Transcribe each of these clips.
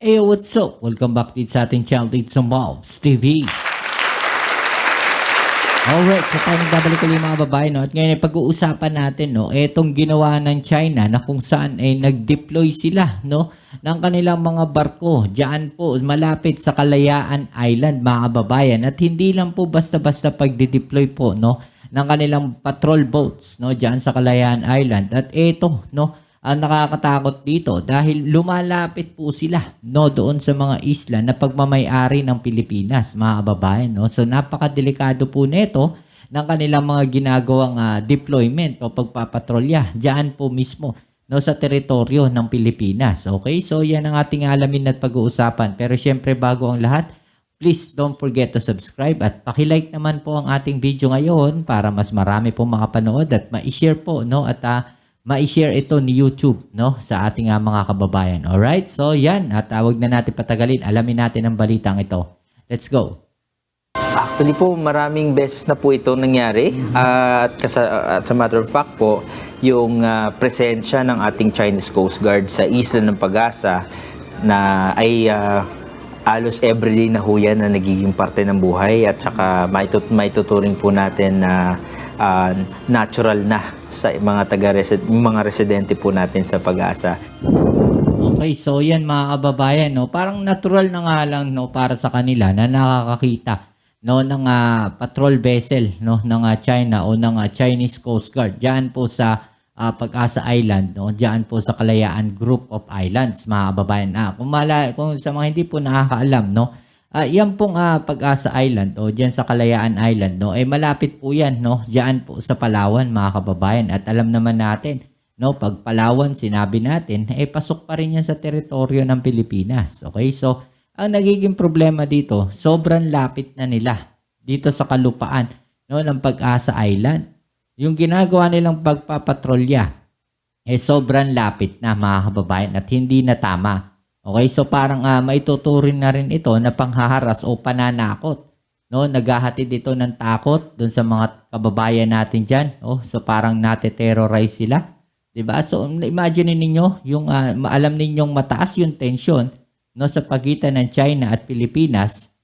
Hey, what's up? Welcome back dito sa ating channel dito sa Mavs TV. Alright, so tayo nagbabalik ulit mga babae, no? At ngayon ay pag-uusapan natin, no? Etong ginawa ng China na kung saan ay nag-deploy sila, no? Ng kanilang mga barko diyan po malapit sa Kalayaan Island, mga kababayan. At hindi lang po basta-basta pag-deploy po, no? Ng kanilang patrol boats, no? Diyan sa Kalayaan Island. At eto, no? Ang nakakatakot dito dahil lumalapit po sila, no, doon sa mga isla na pagmamay-ari ng Pilipinas, mga kababayan, no. So napakadelikado po nito ng kanilang mga ginagawang deployment o pagpapatrolya diyan po mismo, no, sa teritoryo ng Pilipinas. Okay? So yan ang ating alamin at pag-uusapan. Pero syempre bago ang lahat, please don't forget to subscribe at paki-like naman po ang ating video ngayon para mas marami pong makapanood at ma-share po, no, at ma-share ito ni YouTube, no, sa ating mga kababayan. Alright? So, yan. At wag na natin patagalin. Alamin natin ang balitang ito. Let's go. Actually po, maraming beses na po ito nangyari. At sa matter of fact po, yung presensya ng ating Chinese Coast Guard sa Isla ng Pag-asa na ay halos everyday na ho yan na nagiging parte ng buhay at saka maituturing po natin na natural na sa mga residente po natin sa Pag-asa. Okay, so yan mga kababayan, no, parang natural na nga lang, no, para sa kanila na nakakakita, no, ng patrol vessel, no, ng China o ng Chinese Coast Guard diyan po sa Pag-asa Island, no, diyan po sa Kalayaan Group of Islands, mga kababayan. Kung sa mga hindi po nakakaalam, no, yan pong Pag-asa Island o diyan sa Kalayaan Island, no, eh malapit po yan, no, diyan po sa Palawan, mga kababayan. At alam naman natin, no, pag Palawan sinabi natin, eh pasok pa rin yan sa teritoryo ng Pilipinas. Okay? So, ang nagiging problema dito, sobrang lapit na nila dito sa kalupaan, no, ng Pag-asa Island. Yung ginagawa nilang pagpapatrolya, eh sobrang lapit na, mga kababayan, at hindi na tama. Okay, so parang maituturing na rin ito na panghaharas o pananakot, no? Naghahatid ito ng takot doon sa mga kababayan natin diyan, oh. So parang nate-terrorize sila, 'di ba? So imagine ninyo yung alam ninyong mataas yung tension, no, sa pagitan ng China at Pilipinas.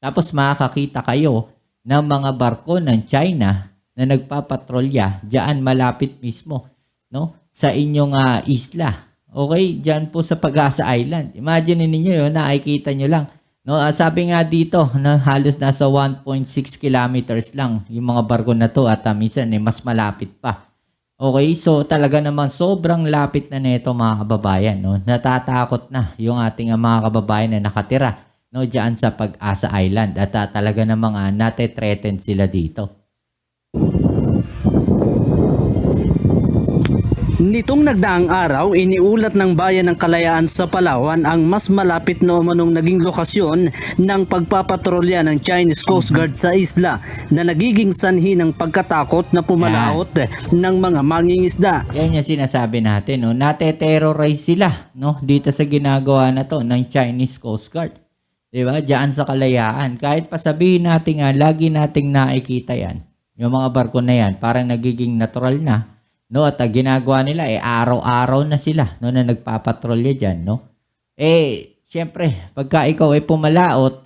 Tapos makakakita kayo ng mga barko ng China na nagpapatrolya diyan malapit mismo, no, sa inyong isla. Okay, dyan po sa Pag-asa Island. Imagine niyo yun, nakikita nyo lang. No, sabi nga dito, na halos nasa 1.6 kilometers lang yung mga barko na to at minsan mas malapit pa. Okay, so talaga naman sobrang lapit na nito, mga kababayan. No? Natatakot na yung ating mga kababayan na nakatira, no, dyan sa Pag-asa Island. At talaga namang nate-threaten sila dito. Nitong nagdaang araw, iniulat ng bayan ng Kalayaan sa Palawan ang mas malapit na umanong naging lokasyon ng pagpapatrolya ng Chinese Coast Guard sa isla na nagiging sanhi ng pagkatakot na pumalaot ng mga mangingisda. Yan yung sinasabi natin, no? Nate-terrorize sila, no, dito sa ginagawa na to ng Chinese Coast Guard. Diba? Diyan sa Kalayaan. Kahit pasabihin natin lagi nating nakikita yan. Yung mga barko na yan, parang nagiging natural na. No, at ginagawa nila araw-araw na sila, no, na nagpapatrolya diyan, no. Syempre, pagka ikaw ay pumalaot,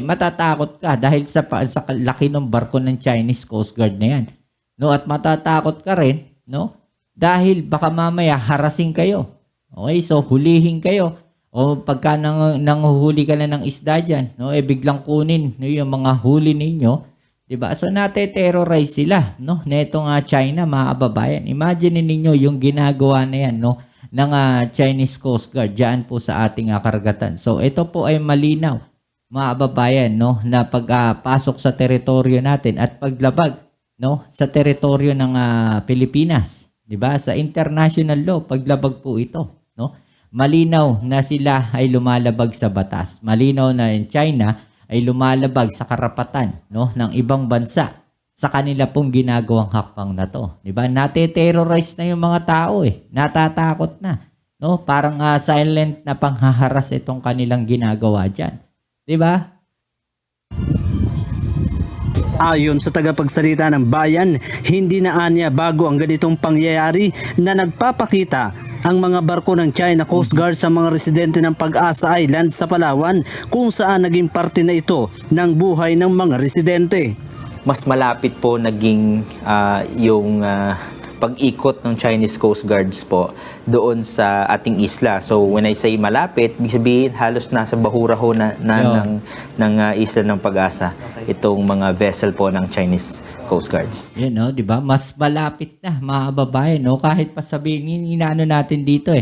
matatakot ka dahil sa laki ng barko ng Chinese Coast Guard na yan. No, at matatakot ka rin, no, dahil baka mamaya harassing kayo. Okay, so hulihin kayo. O pagka nanguhuli ka na ng isda diyan, no, biglang kunin, no, yung mga huli ninyo. Diba? So nate-terrorize sila, no, netong China, mga kababayan. Imagine niyo yung ginagawa na yan, no, ng Chinese Coast Guard diyan po sa ating karagatan. So ito po ay malinaw, mga kababayan, no, na pagpasok sa teritoryo natin at paglabag, no, sa teritoryo ng Pilipinas, diba? Sa international law, paglabag po ito, no. Malinaw na sila ay lumalabag sa batas. Malinaw na in China ay lumalabag sa karapatan, no, ng ibang bansa sa kanila pong ginagawang hakbang na to. Diba? Nate-terrorize na yung mga tao Natatakot na. No? Parang silent na panghaharas itong kanilang ginagawa dyan. Diba? Ayon sa tagapagsalita ng bayan, hindi na anya bago ang ganitong pangyayari na nagpapakita ang mga barko ng China Coast Guard sa mga residente ng Pag-asa Island sa Palawan kung saan naging parte na ito ng buhay ng mga residente. Mas malapit po naging yung pag-ikot ng Chinese Coast Guards po doon sa ating isla. So when I say malapit, ibig sabihin halos nasa bahura ho ng isla ng Pag-asa itong mga vessel po ng Chinese Coast Guards. Yan, no, 'di ba? Mas malapit na, mga kababayan, no? Kahit pa sabihin, inaano natin dito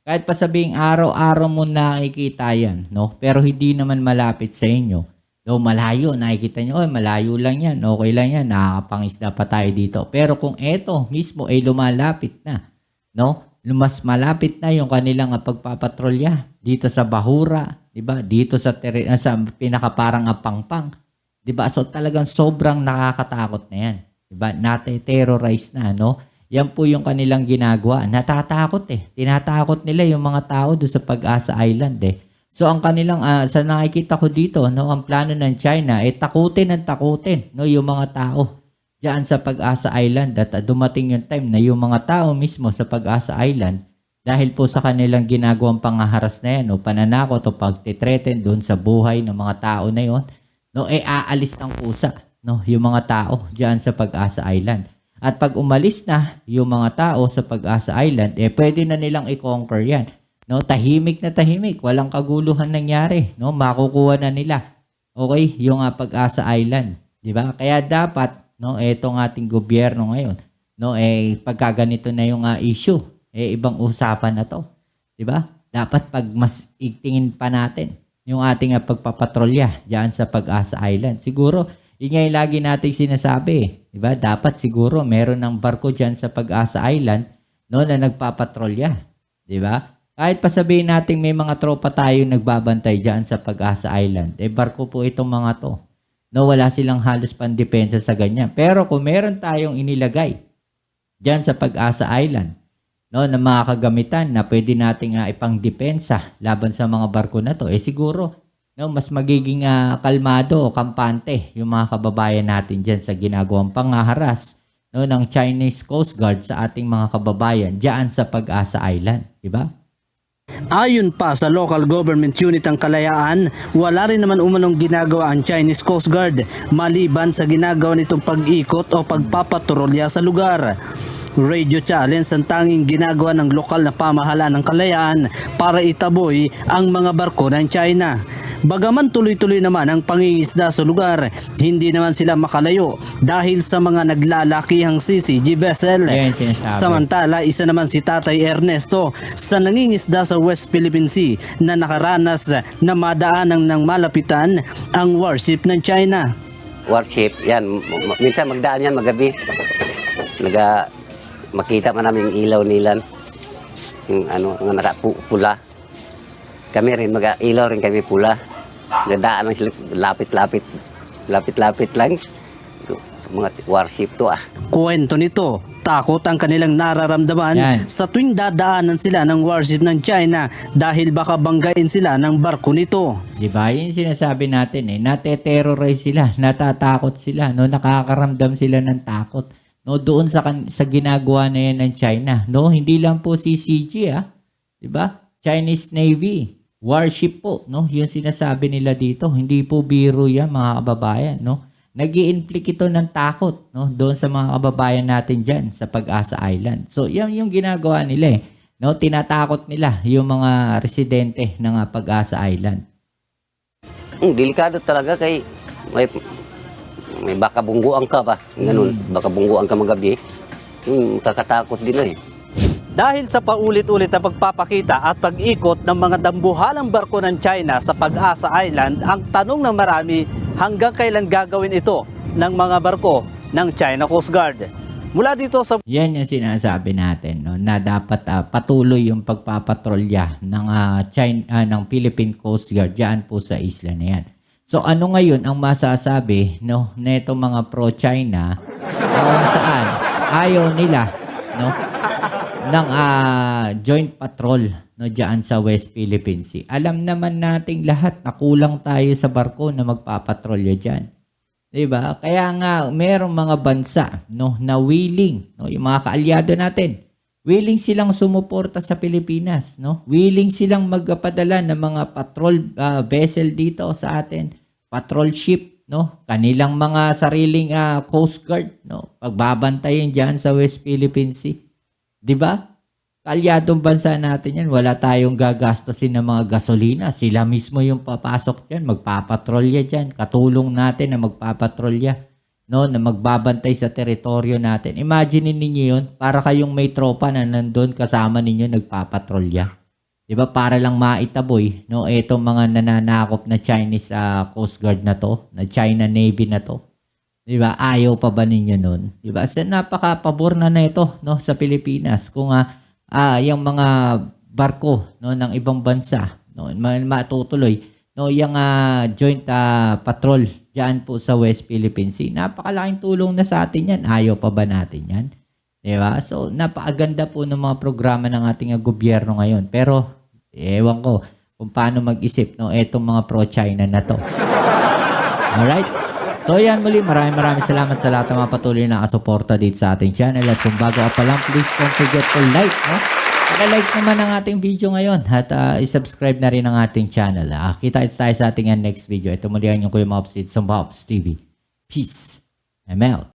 kahit pa sabihin araw-araw mo nakikita yan, no? Pero hindi naman malapit sa inyo. No, malayo, nakikita nyo, malayo lang yan, okay lang yan, nakakapangisda pa tayo dito. Pero kung eto mismo ay lumalapit na, no? Mas malapit na yung kanilang pagpapatrolya dito sa bahura, 'di ba? Dito sa pinakaparang apangpang, 'di ba? So talagang sobrang nakakatakot na yan, 'di ba? Nate-terrorize na, no? Yan po yung kanilang ginagawa. Natatakot Tinatakot nila yung mga tao doon sa Pag-asa Island So ang kanilang sa nakikita ko dito, no, ang plano ng China ay takutin no, yung mga tao diyan sa Pag-asa Island at dumating yung time na yung mga tao mismo sa Pag-asa Island dahil po sa kanilang ginagawang pangaharas na yan o pananakot o pagtitreten doon sa buhay ng mga tao na yon, no, aalis ng kusa, no, yung mga tao diyan sa Pag-asa Island. At pag umalis na yung mga tao sa Pag-asa Island, pwede na nilang i-conquer yan. No, tahimik na tahimik, walang kaguluhan nangyari, no? Makukuha na nila. Okay, yung Pag-asa Island, 'di ba? Kaya dapat, no, etong ating gobyerno ngayon, no, pagka ganito na yung issue, ibang usapan na 'to, 'di ba? Dapat pag mas igtingin pa natin yung ating pagpapatrolya diyan sa Pag-asa Island. Siguro, yun nga yung lagi nating sinasabi, 'di ba? Dapat siguro meron ng barko diyan sa Pag-asa Island, no, na nagpapatrolya, 'di ba? Kahit pa sabihin natin may mga tropa tayo nagbabantay dyan sa Pag-asa Island, barko po itong mga to. No, wala silang halos pandepensa sa ganyan. Pero kung meron tayong inilagay dyan sa Pag-asa Island, no, na mga kagamitan na pwede nating ipangdepensa laban sa mga barko na to, siguro, no, mas magiging kalmado o kampante yung mga kababayan natin dyan sa ginagawang pangaharas, no, ng Chinese Coast Guard sa ating mga kababayan dyan sa Pag-asa Island, di ba? Ayon pa sa local government unit ng Kalayaan, wala rin naman umanong ginagawa ang Chinese Coast Guard maliban sa ginagawa nitong pag-ikot o pagpapatrolya sa lugar. Radio challenge ang tanging ginagawa ng lokal na pamahalaan ng Kalayaan para itaboy ang mga barko ng China. Bagaman tuloy-tuloy naman ang pangingisda sa lugar, hindi naman sila makalayo dahil sa mga naglalakihang CCG vessel. Samantala, isa naman si Tatay Ernesto sa nangingisda sa West Philippine Sea na nakaranas na madaanan ng malapitan ang warship ng China. Warship, yan. Minsan magdaan yan magabi. Makita man namin yung ilaw nilan. Yung nakapula. Kami rin, mag-ilaw rin kami pula. Nadaan lang sila, lapit-lapit lang. Mga warship to Kwento nito, takot ang kanilang nararamdaman sa tuwing dadaanan sila ng warship ng China dahil baka banggain sila ng barko nito. Diba? Yun sinasabi natin nate-terrorize sila, natatakot sila, no, nakakaramdam sila ng takot. No, doon sa ginagawa na yan ng China. No, hindi lang po CCG, 'di ba? Chinese Navy, warship po, no? 'Yun sinasabi nila dito. Hindi po biro 'yan, mga kababayan, no? Nag-i-inflict ito ng takot, no, doon sa mga kababayan natin diyan sa Pag-asa Island. So, 'yan yung ginagawa nila, no? Tinatakot nila yung mga residente ng Pag-asa Island. Delikado talaga kay may baka bungguan ka ba? Ganun, baka bungguan ka magabi. Kakatakot din Dahil sa paulit-ulit na pagpapakita at pag-ikot ng mga dambuhalang barko ng China sa Pag-asa Island, ang tanong ng marami, hanggang kailan gagawin ito ng mga barko ng China Coast Guard? Mula dito sa... Yan yung sinasabi natin, no, na dapat patuloy yung pagpapatrolya ng, ng Philippine Coast Guard dyan po sa isla na yan. So ano ngayon ang masasabi, no, na itong mga pro-China kung saan ayaw nila, no, ng joint patrol, no, diyan sa West Philippine Sea. Alam naman nating lahat na kulang tayo sa barko na magpapatrolya diyan. 'Di ba? Kaya nga merong mga bansa, no, na willing, no, yung mga kaalyado natin, willing silang sumuporta sa Pilipinas, no? Willing silang magpadala ng mga patrol vessel dito sa atin, patrol ship, no? Kanilang mga sariling Coast Guard, no? Pagbabantayan diyan sa West Philippine Sea. 'Di ba? Kalyadong bansa natin yan. Wala tayong gagastusin ng mga gasolina. Sila mismo yung papasok dyan, magpapatrolya dyan. Katulong natin na magpapatrolya, no, na magbabantay sa teritoryo natin. Imagine ninyo yun, para kayong may tropa na nandun kasama ninyo nagpapatrolya. Diba? Para lang maitaboy, no, etong mga nananakop na Chinese Coast Guard na to, na China Navy na to. Diba? Ayaw pa ba ninyo nun? Diba? So, napaka-pabor na ito, no, sa Pilipinas. Kung yung mga barko, no, ng ibang bansa, no, matutuloy, no, yung joint patrol diyan po sa West Philippine Sea. Napakalaking tulong na sa atin yan. Ayaw pa ba natin yan? Diba? So, napakaganda po ng mga programa ng ating gobyerno ngayon. Pero, ewan ko kung paano mag-isip, no, etong mga pro-China na to. Alright? So, yan muli. Maraming salamat sa lahat ng mga patuloy na kasuporta dito sa ating channel. At kung bago ka pa lang, please don't forget to like, no? Paka-like naman ang ating video ngayon at isubscribe na rin ang ating channel. Kita-kits tayo sa ating next video. Ito muli ang inyong Kuya Mops, it's Mops TV. Peace. I'm out.